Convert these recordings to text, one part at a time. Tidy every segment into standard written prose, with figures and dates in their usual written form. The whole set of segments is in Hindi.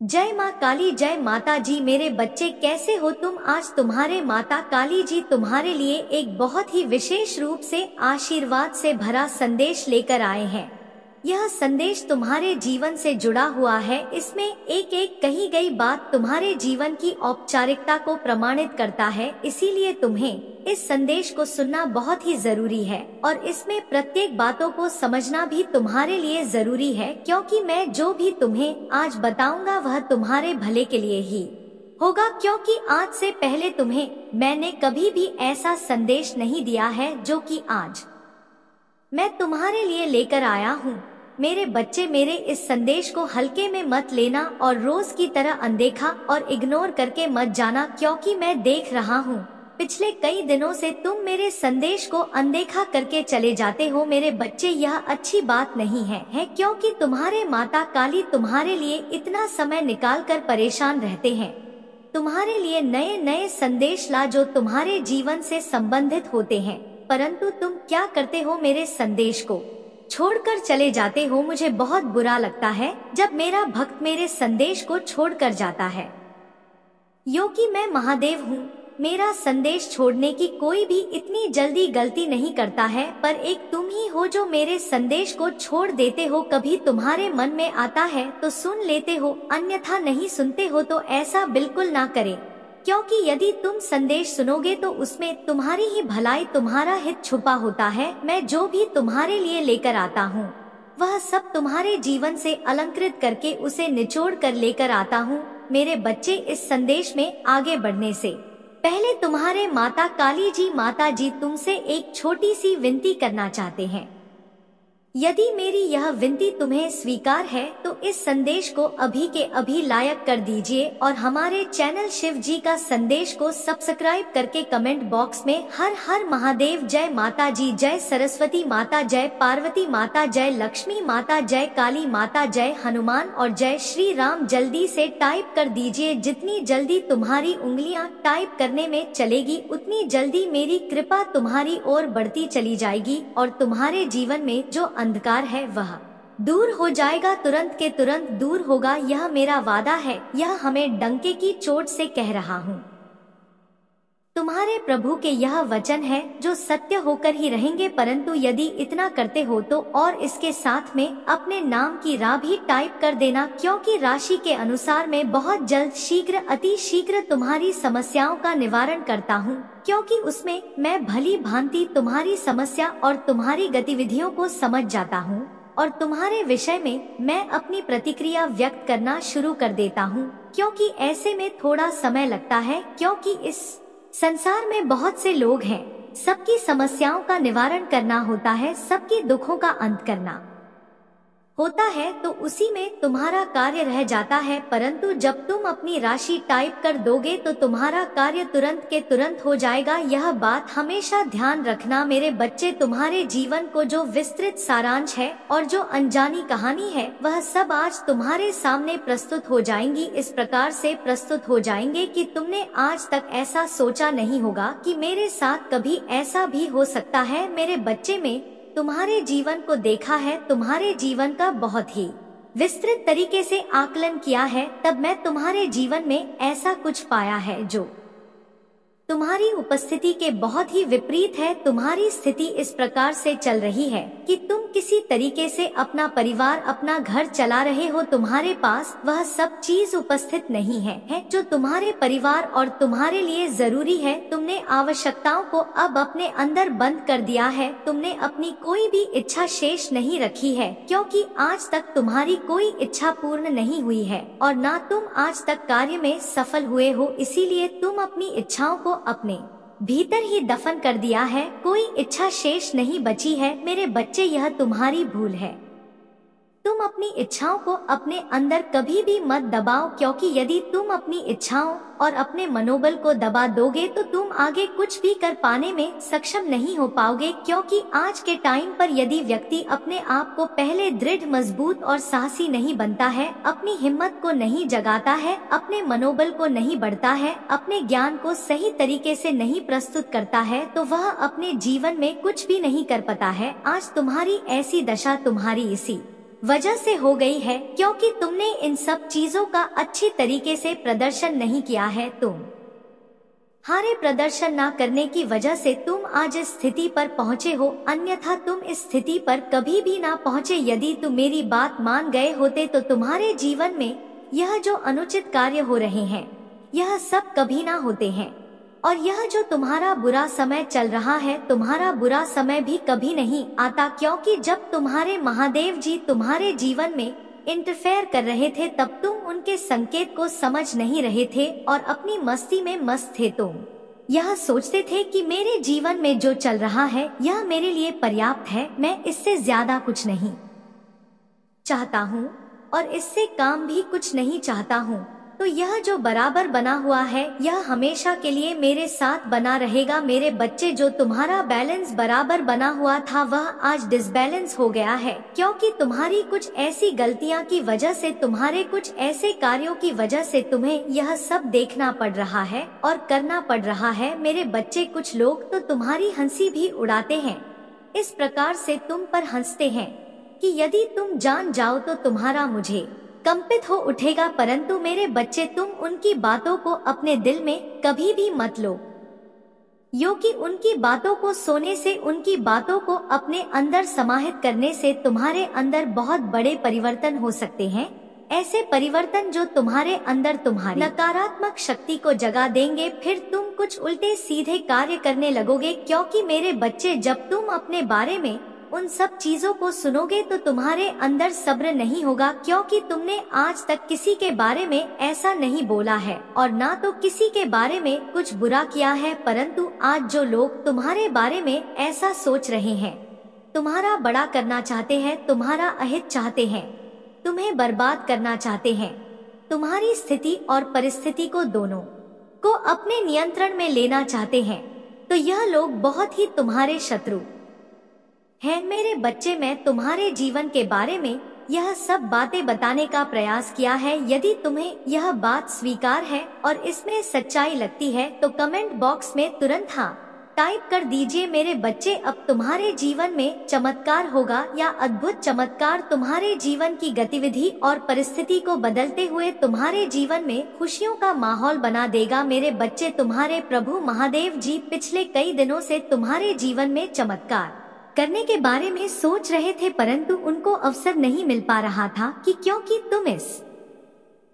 जय माँ काली, जय माता जी। मेरे बच्चे कैसे हो तुम? आज तुम्हारे माता काली जी तुम्हारे लिए एक बहुत ही विशेष रूप से आशीर्वाद से भरा संदेश लेकर आए हैं। यह संदेश तुम्हारे जीवन से जुड़ा हुआ है। इसमें एक एक कही गई बात तुम्हारे जीवन की औपचारिकता को प्रमाणित करता है, इसीलिए तुम्हें इस संदेश को सुनना बहुत ही जरूरी है और इसमें प्रत्येक बातों को समझना भी तुम्हारे लिए जरूरी है, क्योंकि मैं जो भी तुम्हें आज बताऊंगा वह तुम्हारे भले के लिए ही होगा। क्योंकि आज से पहले तुम्हें मैंने कभी भी ऐसा संदेश नहीं दिया है जो कि आज मैं तुम्हारे लिए लेकर आया हूँ। मेरे बच्चे, मेरे इस संदेश को हल्के में मत लेना और रोज की तरह अनदेखा और इग्नोर करके मत जाना, क्योंकि मैं देख रहा हूँ पिछले कई दिनों से तुम मेरे संदेश को अनदेखा करके चले जाते हो। मेरे बच्चे, यह अच्छी बात नहीं है, क्योंकि तुम्हारे माता काली तुम्हारे लिए इतना समय निकाल कर परेशान रहते हैं। तुम्हारे लिए नए नए संदेश ला जो तुम्हारे जीवन से संबंधित होते हैं, परंतु तुम क्या करते हो? मेरे संदेश को छोड़कर चले जाते हो। मुझे बहुत बुरा लगता है जब मेरा भक्त मेरे संदेश को छोड़कर जाता है। क्योंकि मैं महादेव हूँ, मेरा संदेश छोड़ने की कोई भी इतनी जल्दी गलती नहीं करता है, पर एक तुम ही हो जो मेरे संदेश को छोड़ देते हो। कभी तुम्हारे मन में आता है तो सुन लेते हो, अन्यथा नहीं सुनते हो तो ऐसा बिल्कुल ना करें, क्योंकि यदि तुम संदेश सुनोगे तो उसमें तुम्हारी ही भलाई, तुम्हारा हित छुपा होता है। मैं जो भी तुम्हारे लिए लेकर आता हूँ वह सब तुम्हारे जीवन से अलंकृत करके उसे निचोड़ कर लेकर आता हूँ। मेरे बच्चे, इस संदेश में आगे बढ़ने से पहले तुम्हारे माता जी तुमसे एक छोटी सी विनती करना चाहते हैं। यदि मेरी यह विनती तुम्हें स्वीकार है तो इस संदेश को अभी के अभी लाइक कर दीजिए और हमारे चैनल शिव जी का संदेश को सब्सक्राइब करके कमेंट बॉक्स में हर हर महादेव, जय माता जी, जय सरस्वती माता, जय पार्वती माता, जय लक्ष्मी माता, जय काली माता, जय हनुमान और जय श्री राम जल्दी से टाइप कर दीजिए। जितनी जल्दी तुम्हारी उंगलियां टाइप करने में चलेगी उतनी जल्दी मेरी कृपा तुम्हारी ओर बढ़ती चली जाएगी और तुम्हारे जीवन में जो अंधकार है वह दूर हो जाएगा, तुरंत के तुरंत दूर होगा। यह मेरा वादा है, यह हमें डंके की चोट से कह रहा हूँ। तुम्हारे प्रभु के यह वचन है जो सत्य होकर ही रहेंगे, परंतु यदि इतना करते हो तो और इसके साथ में अपने नाम की राह भी टाइप कर देना, क्योंकि राशि के अनुसार मैं बहुत जल्द, शीघ्र, अति शीघ्र तुम्हारी समस्याओं का निवारण करता हूँ, क्योंकि उसमें मैं भली भांति तुम्हारी समस्या और तुम्हारी गतिविधियों को समझ जाता हूँ और तुम्हारे विषय में मैं अपनी प्रतिक्रिया व्यक्त करना शुरू कर देता हूँ। क्योंकि ऐसे में थोड़ा समय लगता है, क्योंकि इस संसार में बहुत से लोग हैं, सबकी समस्याओं का निवारण करना होता है, सबके दुखों का अंत करना होता है, तो उसी में तुम्हारा कार्य रह जाता है। परंतु जब तुम अपनी राशि टाइप कर दोगे तो तुम्हारा कार्य तुरंत के तुरंत हो जाएगा। यह बात हमेशा ध्यान रखना मेरे बच्चे। तुम्हारे जीवन को जो विस्तृत सारांश है और जो अनजानी कहानी है वह सब आज तुम्हारे सामने प्रस्तुत हो जाएंगी। इस प्रकार से प्रस्तुत हो जाएंगे कि तुमने आज तक ऐसा सोचा नहीं होगा कि मेरे साथ कभी ऐसा भी हो सकता है। मेरे बच्चे, में तुम्हारे जीवन को देखा है, तुम्हारे जीवन का बहुत ही विस्तृत तरीके से आकलन किया है, तब मैं तुम्हारे जीवन में ऐसा कुछ पाया है जो तुम्हारी उपस्थिति के बहुत ही विपरीत है। तुम्हारी स्थिति इस प्रकार से चल रही है कि तुम किसी तरीके से अपना परिवार, अपना घर चला रहे हो, तुम्हारे पास वह सब चीज उपस्थित नहीं है जो तुम्हारे परिवार और तुम्हारे लिए जरूरी है। तुमने आवश्यकताओं को अब अपने अंदर बंद कर दिया है, तुमने अपनी कोई भी इच्छा शेष नहीं रखी है, क्योंकि आज तक तुम्हारी कोई इच्छा पूर्ण नहीं हुई है और ना तुम आज तक कार्य में सफल हुए हो, इसीलिए तुम अपनी इच्छाओं को अपने भीतर ही दफन कर दिया है, कोई इच्छा शेष नहीं बची है। मेरे बच्चे, यह तुम्हारी भूल है। तुम अपनी इच्छाओं को अपने अंदर कभी भी मत दबाओ, क्योंकि यदि तुम अपनी इच्छाओं और अपने मनोबल को दबा दोगे तो तुम आगे कुछ भी कर पाने में सक्षम नहीं हो पाओगे। क्योंकि आज के टाइम पर यदि व्यक्ति अपने आप को पहले दृढ़, मजबूत और साहसी नहीं बनता है, अपनी हिम्मत को नहीं जगाता है, अपने मनोबल को नहीं बढ़ता है, अपने ज्ञान को सही तरीके से नहीं प्रस्तुत करता है, तो वह अपने जीवन में कुछ भी नहीं कर पाता है। आज तुम्हारी ऐसी दशा तुम्हारी इसी वजह से हो गई है, क्योंकि तुमने इन सब चीजों का अच्छी तरीके से प्रदर्शन नहीं किया है। तुम्हारे प्रदर्शन न करने की वजह से तुम आज इस स्थिति पर पहुँचे हो, अन्यथा तुम इस स्थिति पर कभी भी ना पहुँचे। यदि तुम मेरी बात मान गए होते तो तुम्हारे जीवन में यह जो अनुचित कार्य हो रहे हैं, यह सब कभी ना होते हैं। और यह जो तुम्हारा बुरा समय चल रहा है, तुम्हारा बुरा समय भी कभी नहीं आता, क्योंकि जब तुम्हारे महादेव जी तुम्हारे जीवन में इंटरफेयर कर रहे थे तब तुम उनके संकेत को समझ नहीं रहे थे और अपनी मस्ती में मस्त थे। तुम यह सोचते थे कि मेरे जीवन में जो चल रहा है यह मेरे लिए पर्याप्त है, मैं इससे ज्यादा कुछ नहीं चाहता हूँ और इससे काम भी कुछ नहीं चाहता हूँ। तो यह जो बराबर बना हुआ है यह हमेशा के लिए मेरे साथ बना रहेगा। मेरे बच्चे, जो तुम्हारा बैलेंस बराबर बना हुआ था वह आज डिसबैलेंस हो गया है, क्योंकि तुम्हारी कुछ ऐसी गलतियां की वजह से, तुम्हारे कुछ ऐसे कार्यों की वजह से तुम्हें यह सब देखना पड़ रहा है और करना पड़ रहा है। मेरे बच्चे, कुछ लोग तो तुम्हारी हंसी भी उड़ाते हैं, इस प्रकार से तुम पर हंसते हैं कि यदि तुम जान जाओ तो तुम्हारा मुझे कंपित हो उठेगा। परंतु मेरे बच्चे, तुम उनकी बातों को अपने दिल में कभी भी मत लो, क्योंकि उनकी बातों को सोने से, उनकी बातों को अपने अंदर समाहित करने से तुम्हारे अंदर बहुत बड़े परिवर्तन हो सकते हैं। ऐसे परिवर्तन जो तुम्हारे अंदर तुम्हारी नकारात्मक शक्ति को जगा देंगे। फिर तुम कुछ उल्टे सीधे कार्य करने लगोगे, क्योंकि मेरे बच्चे, जब तुम अपने बारे में उन सब चीजों को सुनोगे तो तुम्हारे अंदर सब्र नहीं होगा, क्योंकि तुमने आज तक किसी के बारे में ऐसा नहीं बोला है और ना तो किसी के बारे में कुछ बुरा किया है। परंतु आज जो लोग तुम्हारे बारे में ऐसा सोच रहे हैं, तुम्हारा बड़ा करना चाहते हैं, तुम्हारा अहित चाहते हैं, तुम्हें बर्बाद करना चाहते हैं, तुम्हारी स्थिति और परिस्थिति को दोनों को अपने नियंत्रण में लेना चाहते हैं, तो यह लोग बहुत ही तुम्हारे शत्रु है। मेरे बच्चे, मैं तुम्हारे जीवन के बारे में यह सब बातें बताने का प्रयास किया है। यदि तुम्हें यह बात स्वीकार है और इसमें सच्चाई लगती है तो कमेंट बॉक्स में तुरंत हाँ टाइप कर दीजिए। मेरे बच्चे, अब तुम्हारे जीवन में चमत्कार होगा या अद्भुत चमत्कार तुम्हारे जीवन की गतिविधि और परिस्थिति को बदलते हुए तुम्हारे जीवन में खुशियों का माहौल बना देगा। मेरे बच्चे, तुम्हारे प्रभु महादेव जी पिछले कई दिनों से तुम्हारे जीवन में चमत्कार करने के बारे में सोच रहे थे, परंतु उनको अवसर नहीं मिल पा रहा था कि क्योंकि तुम इस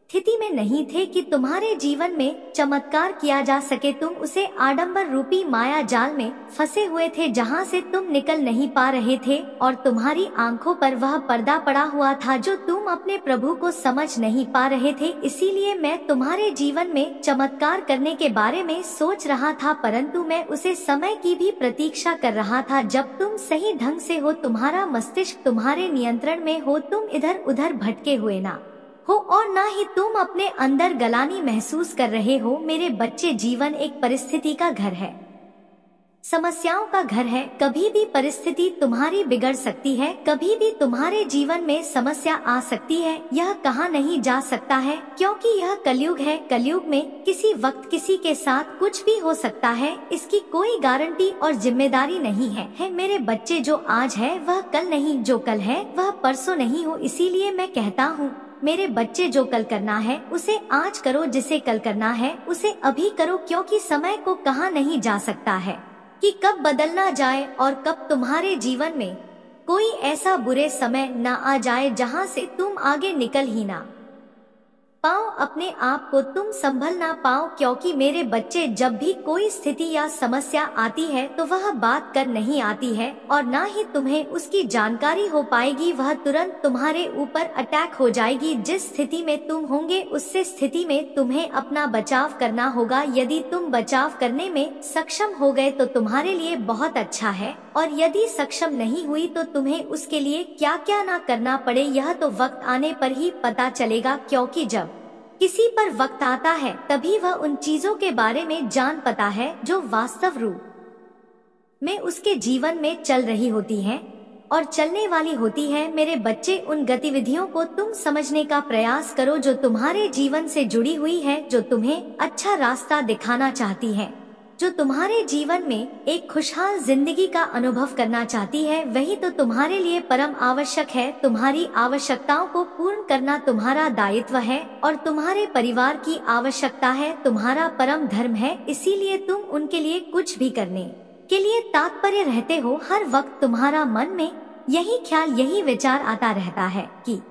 स्थिति में नहीं थे कि तुम्हारे जीवन में चमत्कार किया जा सके। तुम उसे आडंबर रूपी माया जाल में फंसे हुए थे जहां से तुम निकल नहीं पा रहे थे और तुम्हारी आंखों पर वह पर्दा पड़ा हुआ था जो तुम अपने प्रभु को समझ नहीं पा रहे थे। इसीलिए मैं तुम्हारे जीवन में चमत्कार करने के बारे में सोच रहा था, परंतु मैं उसे समय की भी प्रतीक्षा कर रहा था जब तुम सही ढंग से हो, तुम्हारा मस्तिष्क तुम्हारे नियंत्रण में हो, तुम इधर उधर भटके हुए ना हो और ना ही तुम अपने अंदर गलानी महसूस कर रहे हो। मेरे बच्चे, जीवन एक परिस्थिति का घर है, समस्याओं का घर है। कभी भी परिस्थिति तुम्हारी बिगड़ सकती है, कभी भी तुम्हारे जीवन में समस्या आ सकती है। यह कहा नहीं जा सकता है, क्योंकि यह कलयुग है। कलयुग में किसी वक्त किसी के साथ कुछ भी हो सकता है, इसकी कोई गारंटी और जिम्मेदारी नहीं है। मेरे बच्चे, जो आज है वह कल नहीं, जो कल है वह परसों नहीं हो। इसीलिए मैं कहता हूँ, मेरे बच्चे, जो कल करना है उसे आज करो, जिसे कल करना है उसे अभी करो, क्योंकि समय को कहा नहीं जा सकता है कि कब बदलना जाए और कब तुम्हारे जीवन में कोई ऐसा बुरे समय न आ जाए जहां से तुम आगे निकल ही ना पाओ, अपने आप को तुम संभल ना पाओ। क्योंकि मेरे बच्चे, जब भी कोई स्थिति या समस्या आती है तो वह बात कर नहीं आती है और ना ही तुम्हें उसकी जानकारी हो पाएगी, वह तुरंत तुम्हारे ऊपर अटैक हो जाएगी। जिस स्थिति में तुम होंगे उससे स्थिति में तुम्हें अपना बचाव करना होगा। यदि तुम बचाव करने में सक्षम हो गए तो तुम्हारे लिए बहुत अच्छा है, और यदि सक्षम नहीं हुई तो तुम्हें उसके लिए क्या क्या ना करना पड़े यह तो वक्त आने पर ही पता चलेगा। क्योंकि जब किसी पर वक्त आता है तभी वह उन चीजों के बारे में जान पाता है जो वास्तव रूप में उसके जीवन में चल रही होती हैं और चलने वाली होती है। मेरे बच्चे, उन गतिविधियों को तुम समझने का प्रयास करो जो तुम्हारे जीवन से जुड़ी हुई है, जो तुम्हें अच्छा रास्ता दिखाना चाहती है। जो तुम्हारे जीवन में एक खुशहाल जिंदगी का अनुभव करना चाहती है, वही तो तुम्हारे लिए परम आवश्यक है। तुम्हारी आवश्यकताओं को पूर्ण करना तुम्हारा दायित्व है और तुम्हारे परिवार की आवश्यकता है तुम्हारा परम धर्म है। इसीलिए तुम उनके लिए कुछ भी करने के लिए तत्पर रहते हो। हर वक्त तुम्हारा मन में यही ख्याल, यही विचार आता रहता है कि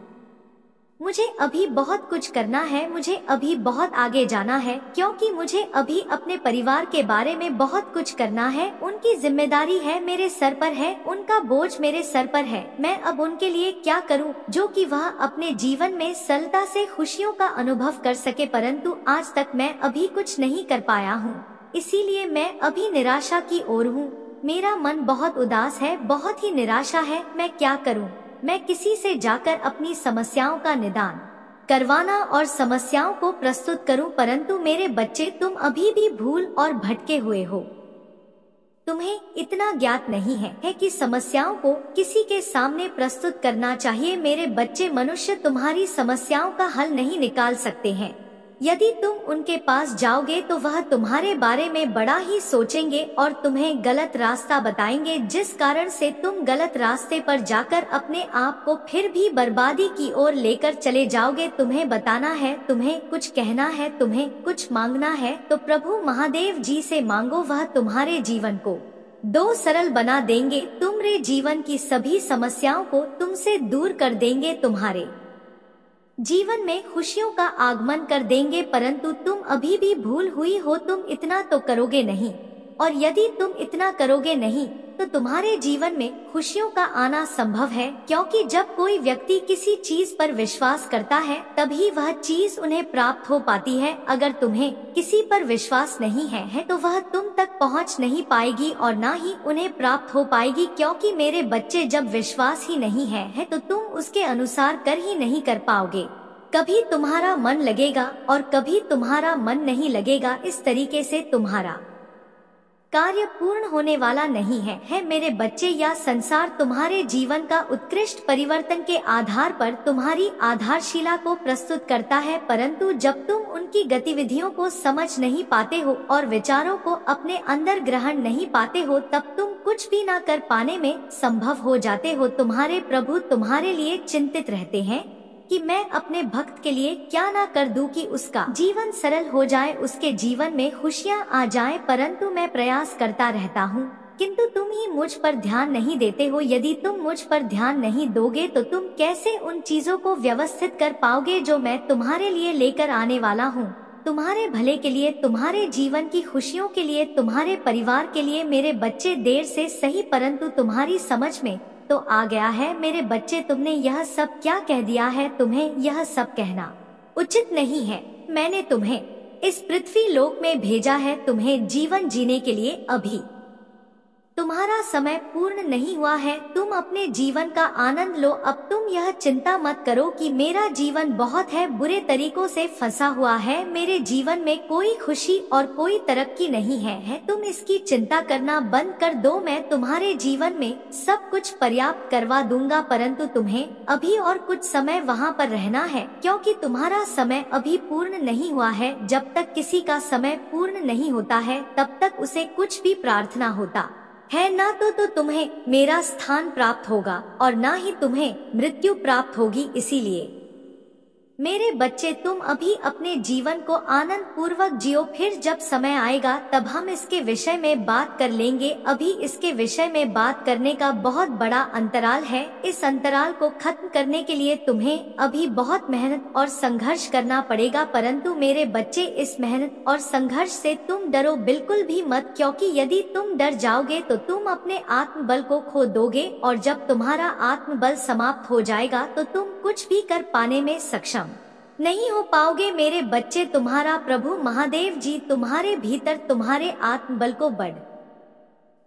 मुझे अभी बहुत कुछ करना है, मुझे अभी बहुत आगे जाना है, क्योंकि मुझे अभी अपने परिवार के बारे में बहुत कुछ करना है। उनकी जिम्मेदारी है मेरे सर पर है, उनका बोझ मेरे सर पर है। मैं अब उनके लिए क्या करूं जो कि वह अपने जीवन में सरलता से खुशियों का अनुभव कर सके, परंतु आज तक मैं अभी कुछ नहीं कर पाया हूं। इसीलिए मैं अभी निराशा की ओर हूं। मेरा मन बहुत उदास है, बहुत ही निराशा है। मैं क्या करूं? मैं किसी से जाकर अपनी समस्याओं का निदान करवाना और समस्याओं को प्रस्तुत करूं, परंतु मेरे बच्चे तुम अभी भी भूल और भटके हुए हो। तुम्हें इतना ज्ञात नहीं है कि समस्याओं को किसी के सामने प्रस्तुत करना चाहिए। मेरे बच्चे, मनुष्य तुम्हारी समस्याओं का हल नहीं निकाल सकते हैं। यदि तुम उनके पास जाओगे तो वह तुम्हारे बारे में बड़ा ही सोचेंगे और तुम्हें गलत रास्ता बताएंगे, जिस कारण से तुम गलत रास्ते पर जाकर अपने आप को फिर भी बर्बादी की ओर लेकर चले जाओगे। तुम्हें बताना है, तुम्हें कुछ कहना है, तुम्हें कुछ मांगना है तो प्रभु महादेव जी से मांगो। वह तुम्हारे जीवन को दो सरल बना देंगे। तुम्हारे जीवन की सभी समस्याओं को तुमसे दूर कर देंगे, तुम्हारे जीवन में खुशियों का आगमन कर देंगे। परंतु तुम अभी भी भूल हुई हो, तुम इतना तो करोगे नहीं। और यदि तुम इतना करोगे नहीं तो तुम्हारे जीवन में खुशियों का आना संभव है, क्योंकि जब कोई व्यक्ति किसी चीज पर विश्वास करता है तभी वह चीज उन्हें प्राप्त हो पाती है। अगर तुम्हें किसी पर विश्वास नहीं है तो वह तुम तक पहुंच नहीं पाएगी और ना ही उन्हें प्राप्त हो पाएगी, क्योंकि मेरे बच्चे, जब विश्वास ही नहीं है तो तुम उसके अनुसार कर ही नहीं कर पाओगे। कभी तुम्हारा मन लगेगा और कभी तुम्हारा मन नहीं लगेगा। इस तरीके से तुम्हारा कार्य पूर्ण होने वाला नहीं है मेरे बच्चे। या संसार तुम्हारे जीवन का उत्कृष्ट परिवर्तन के आधार पर तुम्हारी आधारशिला को प्रस्तुत करता है, परंतु जब तुम उनकी गतिविधियों को समझ नहीं पाते हो और विचारों को अपने अंदर ग्रहण नहीं पाते हो, तब तुम कुछ भी ना कर पाने में संभव हो जाते हो। तुम्हारे प्रभु तुम्हारे लिए चिंतित रहते हैं कि मैं अपने भक्त के लिए क्या ना कर दूं कि उसका जीवन सरल हो जाए, उसके जीवन में खुशियां आ जाएं, परंतु मैं प्रयास करता रहता हूं, किंतु तुम ही मुझ पर ध्यान नहीं देते हो। यदि तुम मुझ पर ध्यान नहीं दोगे तो तुम कैसे उन चीजों को व्यवस्थित कर पाओगे जो मैं तुम्हारे लिए लेकर आने वाला हूं, तुम्हारे भले के लिए, तुम्हारे जीवन की खुशियों के लिए, तुम्हारे परिवार के लिए। मेरे बच्चे, देर से सही परंतु तुम्हारी समझ में तो आ गया है। मेरे बच्चे, तुमने यह सब क्या कह दिया है? तुम्हें यह सब कहना उचित नहीं है। मैंने तुम्हें इस पृथ्वी लोक में भेजा है तुम्हें जीवन जीने के लिए। अभी तुम्हारा समय पूर्ण नहीं हुआ है, तुम अपने जीवन का आनंद लो। अब तुम यह चिंता मत करो कि मेरा जीवन बहुत है बुरे तरीकों से फंसा हुआ है, मेरे जीवन में कोई खुशी और कोई तरक्की नहीं है। तुम इसकी चिंता करना बंद कर दो। मैं तुम्हारे जीवन में सब कुछ पर्याप्त करवा दूंगा, परंतु तुम्हें अभी और कुछ समय वहाँ पर रहना है, क्योंकि तुम्हारा समय अभी पूर्ण नहीं हुआ है। जब तक किसी का समय पूर्ण नहीं होता है तब तक उसे कुछ भी प्रार्थना होता है ना तो तुम्हें मेरा स्थान प्राप्त होगा और ना ही तुम्हें मृत्यु प्राप्त होगी। इसीलिए मेरे बच्चे, तुम अभी अपने जीवन को आनंद पूर्वक जियो, फिर जब समय आएगा तब हम इसके विषय में बात कर लेंगे। अभी इसके विषय में बात करने का बहुत बड़ा अंतराल है। इस अंतराल को खत्म करने के लिए तुम्हें अभी बहुत मेहनत और संघर्ष करना पड़ेगा, परंतु मेरे बच्चे, इस मेहनत और संघर्ष से तुम डरो बिल्कुल भी मत, क्योंकि यदि तुम डर जाओगे तो तुम अपने आत्मबल को खो दोगे और जब तुम्हारा आत्मबल समाप्त हो जाएगा तो तुम कुछ भी कर पाने में सक्षम नहीं हो पाओगे। मेरे बच्चे, तुम्हारा प्रभु महादेव जी तुम्हारे भीतर तुम्हारे आत्मबल को बढ़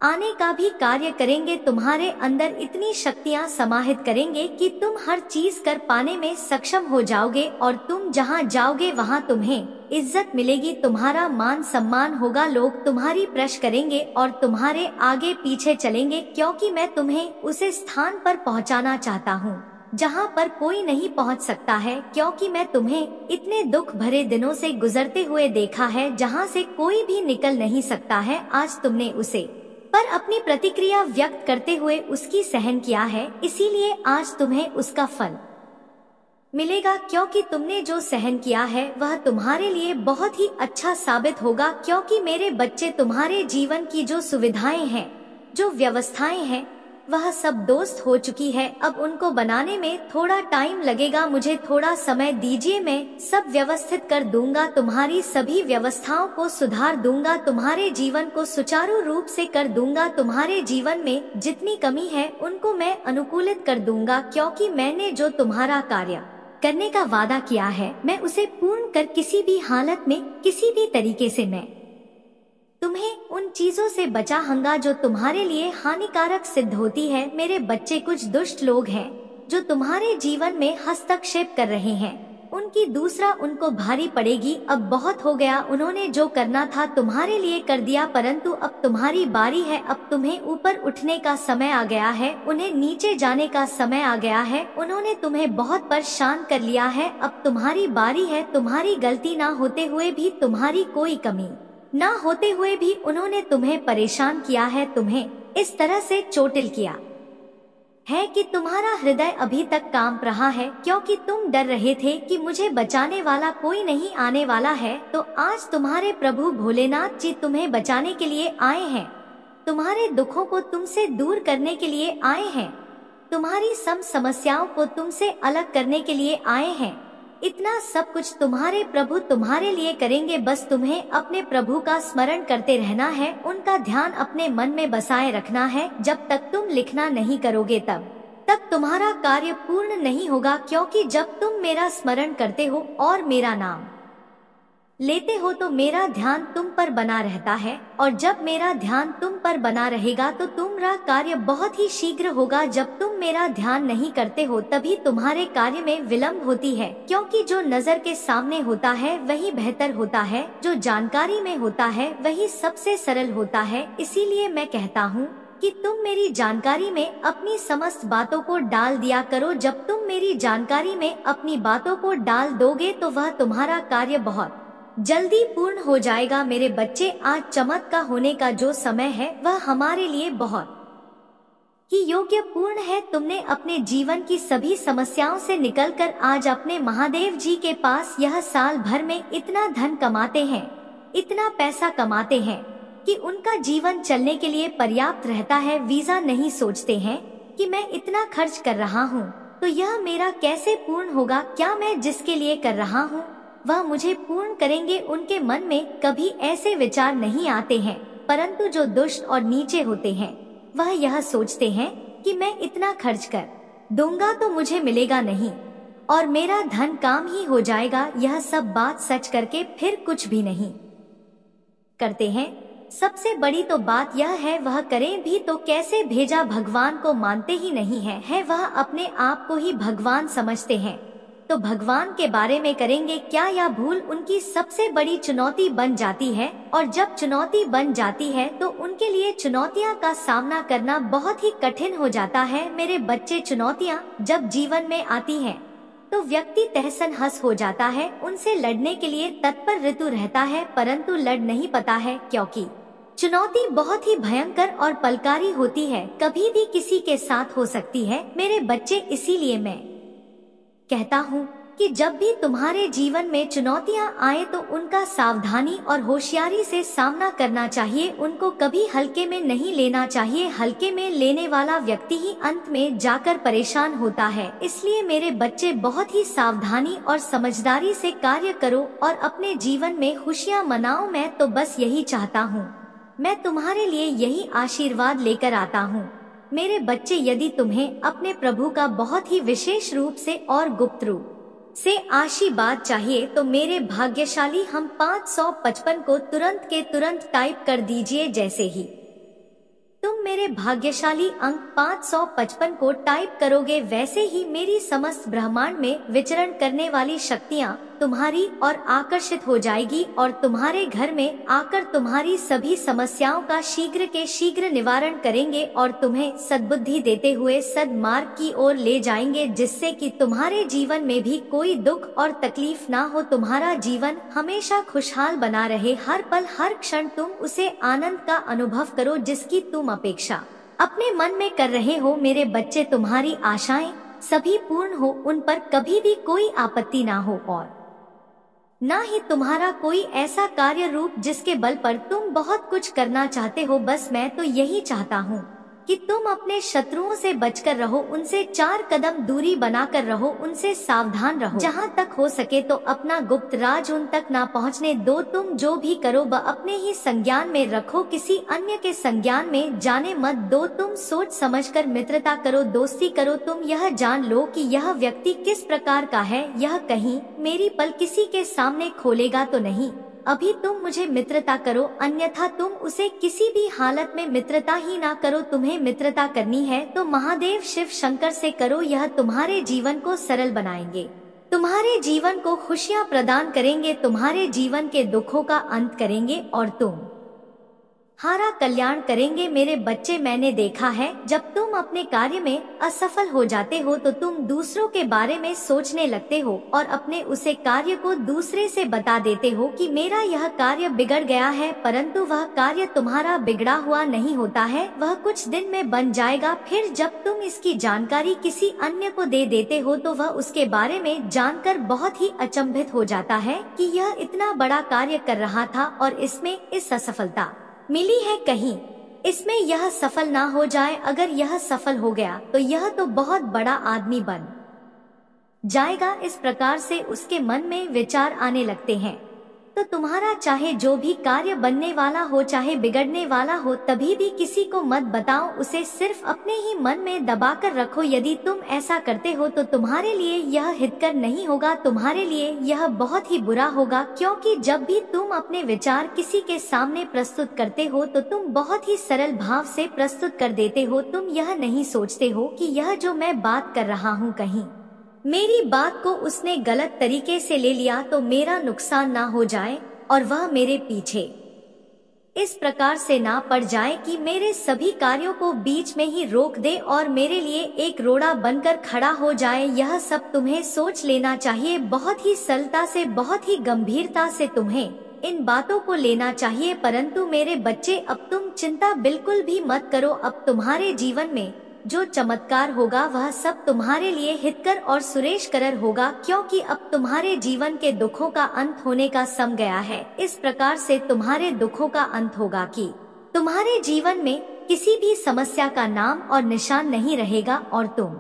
आने का भी कार्य करेंगे, तुम्हारे अंदर इतनी शक्तियां समाहित करेंगे कि तुम हर चीज कर पाने में सक्षम हो जाओगे और तुम जहां जाओगे वहां तुम्हें इज्जत मिलेगी, तुम्हारा मान सम्मान होगा, लोग तुम्हारी प्रशंसा करेंगे और तुम्हारे आगे पीछे चलेंगे, क्योंकि मैं तुम्हें उस स्थान पर पहुंचाना चाहता हूं जहाँ पर कोई नहीं पहुँच सकता है, क्योंकि मैं तुम्हें इतने दुख भरे दिनों से गुजरते हुए देखा है जहाँ से कोई भी निकल नहीं सकता है। आज तुमने उसे पर अपनी प्रतिक्रिया व्यक्त करते हुए उसकी सहन किया है, इसीलिए आज तुम्हें उसका फल मिलेगा। क्योंकि तुमने जो सहन किया है वह तुम्हारे लिए बहुत ही अच्छा साबित होगा, क्योंकि मेरे बच्चे तुम्हारे जीवन की जो सुविधाएं हैं, जो व्यवस्थाएं हैं, वह सब दोस्त हो चुकी है। अब उनको बनाने में थोड़ा टाइम लगेगा, मुझे थोड़ा समय दीजिए, मैं सब व्यवस्थित कर दूंगा, तुम्हारी सभी व्यवस्थाओं को सुधार दूंगा, तुम्हारे जीवन को सुचारू रूप से कर दूंगा, तुम्हारे जीवन में जितनी कमी है उनको मैं अनुकूलित कर दूंगा, क्योंकि मैंने जो तुम्हारा कार्य करने का वादा किया है मैं उसे पूर्ण कर किसी भी हालत में, किसी भी तरीके से मैं तुम्हें उन चीजों से बचाऊंगा जो तुम्हारे लिए हानिकारक सिद्ध होती है। मेरे बच्चे, कुछ दुष्ट लोग हैं जो तुम्हारे जीवन में हस्तक्षेप कर रहे हैं, उनकी दूसरा उनको भारी पड़ेगी। अब बहुत हो गया, उन्होंने जो करना था तुम्हारे लिए कर दिया, परंतु अब तुम्हारी बारी है। अब तुम्हें ऊपर उठने का समय आ गया है, उन्हें नीचे जाने का समय आ गया है। उन्होंने तुम्हें बहुत परेशान कर लिया है, अब तुम्हारी बारी है। तुम्हारी गलती ना होते हुए भी, तुम्हारी कोई कमी ना होते हुए भी उन्होंने तुम्हें परेशान किया है, तुम्हें इस तरह से चोटिल किया है कि तुम्हारा हृदय अभी तक कांप रहा है, क्योंकि तुम डर रहे थे कि मुझे बचाने वाला कोई नहीं आने वाला है। तो आज तुम्हारे प्रभु भोलेनाथ जी तुम्हें बचाने के लिए आए हैं, तुम्हारे दुखों को तुमसे दूर करने के लिए आए हैं, तुम्हारी समस्याओं को तुमसे अलग करने के लिए आए हैं। इतना सब कुछ तुम्हारे प्रभु तुम्हारे लिए करेंगे, बस तुम्हें अपने प्रभु का स्मरण करते रहना है, उनका ध्यान अपने मन में बसाए रखना है। जब तक तुम लिखना नहीं करोगे तब तक तुम्हारा कार्य पूर्ण नहीं होगा, क्योंकि जब तुम मेरा स्मरण करते हो और मेरा नाम लेते हो तो मेरा ध्यान तुम पर बना रहता है, और जब मेरा ध्यान तुम पर बना रहेगा तो तुम्हारा कार्य बहुत ही शीघ्र होगा। जब तुम मेरा ध्यान नहीं करते हो तभी तुम्हारे कार्य में विलंब होती है, क्योंकि जो नजर के सामने होता है वही बेहतर होता है, जो जानकारी में होता है वही सबसे सरल होता है। इसीलिए मैं कहता हूँ कि तुम मेरी जानकारी में अपनी समस्त बातों को डाल दिया करो। जब तुम मेरी जानकारी में अपनी बातों को डाल दोगे तो वह तुम्हारा कार्य बहुत जल्दी पूर्ण हो जाएगा। मेरे बच्चे, आज चमत्कार होने का जो समय है वह हमारे लिए बहुत ही योग्य पूर्ण है। तुमने अपने जीवन की सभी समस्याओं से निकलकर आज अपने महादेव जी के पास यह साल भर में इतना धन कमाते हैं, इतना पैसा कमाते हैं कि उनका जीवन चलने के लिए पर्याप्त रहता है। वीजा नहीं सोचते हैं कि मैं इतना खर्च कर रहा हूँ तो यह मेरा कैसे पूर्ण होगा, क्या मैं जिसके लिए कर रहा हूँ वह मुझे पूर्ण करेंगे। उनके मन में कभी ऐसे विचार नहीं आते हैं, परंतु जो दुष्ट और नीचे होते हैं वह यह सोचते हैं कि मैं इतना खर्च कर दूंगा तो मुझे मिलेगा नहीं और मेरा धन काम ही हो जाएगा। यह सब बात सच करके फिर कुछ भी नहीं करते हैं। सबसे बड़ी तो बात यह है, वह करें भी तो कैसे, भेजा भगवान को मानते ही नहीं है वह अपने आप को ही भगवान समझते हैं। तो भगवान के बारे में करेंगे क्या, या भूल उनकी सबसे बड़ी चुनौती बन जाती है। और जब चुनौती बन जाती है तो उनके लिए चुनौतियां का सामना करना बहुत ही कठिन हो जाता है। मेरे बच्चे, चुनौतियां जब जीवन में आती हैं तो व्यक्ति तहसन हस हो जाता है, उनसे लड़ने के लिए तत्पर ऋतु रहता है, परंतु लड़ नहीं पाता है, क्योंकि चुनौती बहुत ही भयंकर और पलकारी होती है, कभी भी किसी के साथ हो सकती है। मेरे बच्चे, इसीलिए मैं कहता हूँ कि जब भी तुम्हारे जीवन में चुनौतियाँ आए तो उनका सावधानी और होशियारी से सामना करना चाहिए, उनको कभी हल्के में नहीं लेना चाहिए। हल्के में लेने वाला व्यक्ति ही अंत में जाकर परेशान होता है। इसलिए मेरे बच्चे, बहुत ही सावधानी और समझदारी से कार्य करो और अपने जीवन में खुशियाँ मनाओ। मैं तो बस यही चाहता हूँ, मैं तुम्हारे लिए यही आशीर्वाद लेकर आता हूँ। मेरे बच्चे, यदि तुम्हें अपने प्रभु का बहुत ही विशेष रूप से और गुप्त रूप से आशीर्वाद चाहिए तो मेरे भाग्यशाली हम 555 को तुरंत के तुरंत टाइप कर दीजिए। जैसे ही तुम मेरे भाग्यशाली अंक 555 को टाइप करोगे वैसे ही मेरी समस्त ब्रह्मांड में विचरण करने वाली शक्तियाँ तुम्हारी और आकर्षित हो जाएगी और तुम्हारे घर में आकर तुम्हारी सभी समस्याओं का शीघ्र के शीघ्र निवारण करेंगे और तुम्हें सद्बुद्धि देते हुए सद्मार्ग की ओर ले जाएंगे, जिससे कि तुम्हारे जीवन में भी कोई दुख और तकलीफ ना हो। तुम्हारा जीवन हमेशा खुशहाल बना रहे, हर पल हर क्षण तुम उसे आनंद का अनुभव करो जिसकी तुम अपेक्षा अपने मन में कर रहे हो। मेरे बच्चे, तुम्हारी आशाएं सभी पूर्ण हो, उन पर कभी भी कोई आपत्ति ना हो और ना ही तुम्हारा कोई ऐसा कार्य रूप जिसके बल पर तुम बहुत कुछ करना चाहते हो। बस मैं तो यही चाहता हूँ कि तुम अपने शत्रुओं से बचकर रहो, उनसे 4 कदम दूरी बनाकर रहो, उनसे सावधान रहो। जहाँ तक हो सके तो अपना गुप्त राज उन तक ना पहुँचने दो। तुम जो भी करो वह अपने ही संज्ञान में रखो, किसी अन्य के संज्ञान में जाने मत दो। तुम सोच समझकर मित्रता करो, दोस्ती करो। तुम यह जान लो कि यह व्यक्ति किस प्रकार का है, यह कहीं मेरी पल किसी के सामने खोलेगा तो नहीं। अभी तुम मुझे मित्रता करो, अन्यथा तुम उसे किसी भी हालत में मित्रता ही ना करो। तुम्हें मित्रता करनी है तो महादेव शिव शंकर से करो, यह तुम्हारे जीवन को सरल बनाएंगे, तुम्हारे जीवन को खुशियाँ प्रदान करेंगे, तुम्हारे जीवन के दुखों का अंत करेंगे और तुम हारा कल्याण करेंगे। मेरे बच्चे, मैंने देखा है जब तुम अपने कार्य में असफल हो जाते हो तो तुम दूसरों के बारे में सोचने लगते हो और अपने उसे कार्य को दूसरे से बता देते हो कि मेरा यह कार्य बिगड़ गया है, परंतु वह कार्य तुम्हारा बिगड़ा हुआ नहीं होता है, वह कुछ दिन में बन जाएगा। फिर जब तुम इसकी जानकारी किसी अन्य को दे देते हो तो वह उसके बारे में जानकर बहुत ही अचंभित हो जाता है कि यह इतना बड़ा कार्य कर रहा था और इसमें इस असफलता मिली है, कहीं इसमें यह सफल ना हो जाए। अगर यह सफल हो गया तो यह तो बहुत बड़ा आदमी बन जाएगा। इस प्रकार से उसके मन में विचार आने लगते हैं। तो तुम्हारा चाहे जो भी कार्य बनने वाला हो, चाहे बिगड़ने वाला हो, तभी भी किसी को मत बताओ, उसे सिर्फ अपने ही मन में दबा कर रखो। यदि तुम ऐसा करते हो तो तुम्हारे लिए यह हितकर नहीं होगा, तुम्हारे लिए यह बहुत ही बुरा होगा, क्योंकि जब भी तुम अपने विचार किसी के सामने प्रस्तुत करते हो तो तुम बहुत ही सरल भाव से प्रस्तुत कर देते हो। तुम यह नहीं सोचते हो कि यह जो मैं बात कर रहा हूँ कहीं मेरी बात को उसने गलत तरीके से ले लिया तो मेरा नुकसान ना हो जाए और वह मेरे पीछे इस प्रकार से ना पड़ जाए कि मेरे सभी कार्यों को बीच में ही रोक दे और मेरे लिए एक रोड़ा बनकर खड़ा हो जाए। यह सब तुम्हें सोच लेना चाहिए, बहुत ही सरलता से, बहुत ही गंभीरता से तुम्हें इन बातों को लेना चाहिए। परंतु मेरे बच्चे, अब तुम चिंता बिल्कुल भी मत करो। अब तुम्हारे जीवन में जो चमत्कार होगा वह सब तुम्हारे लिए हितकर और सुरेशकर होगा, क्योंकि अब तुम्हारे जीवन के दुखों का अंत होने का समय गया है। इस प्रकार से तुम्हारे दुखों का अंत होगा कि तुम्हारे जीवन में किसी भी समस्या का नाम और निशान नहीं रहेगा और तुम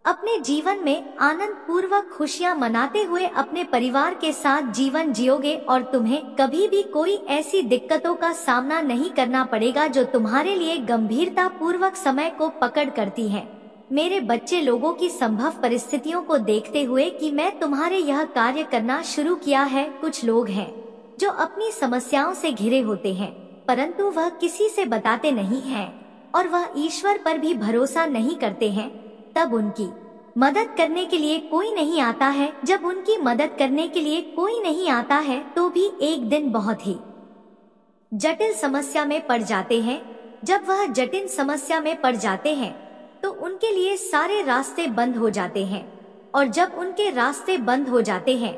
अपने जीवन में आनंद पूर्वक खुशियां मनाते हुए अपने परिवार के साथ जीवन जियोगे और तुम्हें कभी भी कोई ऐसी दिक्कतों का सामना नहीं करना पड़ेगा जो तुम्हारे लिए गंभीरता पूर्वक समय को पकड़ करती है। मेरे बच्चे, लोगों की संभव परिस्थितियों को देखते हुए कि मैं तुम्हारे यह कार्य करना शुरू किया है, कुछ लोग हैं जो अपनी समस्याओं से घिरे होते हैं परंतु वह किसी से बताते नहीं हैं और वह ईश्वर पर भी भरोसा नहीं करते हैं। तब उनकी मदद करने के लिए कोई नहीं आता है। जब उनकी मदद करने के लिए कोई नहीं आता है तो भी एक दिन बहुत ही जटिल समस्या में पड़ जाते हैं। जब वह जटिल समस्या में पड़ जाते हैं तो उनके लिए सारे रास्ते बंद हो जाते हैं और जब उनके रास्ते बंद हो जाते हैं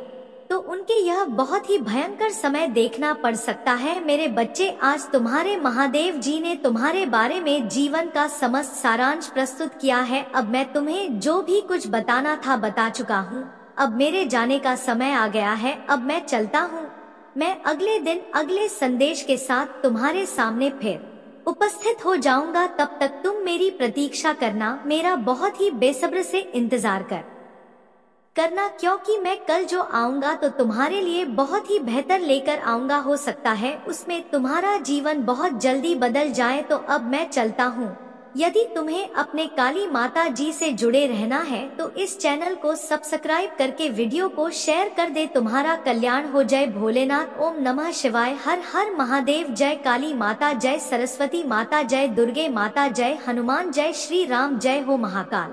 तो उनके यह बहुत ही भयंकर समय देखना पड़ सकता है। मेरे बच्चे, आज तुम्हारे महादेव जी ने तुम्हारे बारे में जीवन का समस्त सारांश प्रस्तुत किया है। अब मैं तुम्हें जो भी कुछ बताना था बता चुका हूँ। अब मेरे जाने का समय आ गया है, अब मैं चलता हूँ। मैं अगले दिन अगले संदेश के साथ तुम्हारे सामने फिर उपस्थित हो जाऊंगा। तब तक तुम मेरी प्रतीक्षा करना, मेरा बहुत ही बेसब्र से इंतजार करना, क्योंकि मैं कल जो आऊंगा तो तुम्हारे लिए बहुत ही बेहतर लेकर आऊंगा। हो सकता है उसमें तुम्हारा जीवन बहुत जल्दी बदल जाए। तो अब मैं चलता हूँ। यदि तुम्हें अपने काली माता जी से जुड़े रहना है तो इस चैनल को सब्सक्राइब करके वीडियो को शेयर कर दे। तुम्हारा कल्याण हो। जय भोलेनाथ। ओम नमः शिवाय। हर हर महादेव। जय काली माता, जय सरस्वती माता, जय दुर्गे माता, जय हनुमान, जय श्री राम, जय हो महाकाल।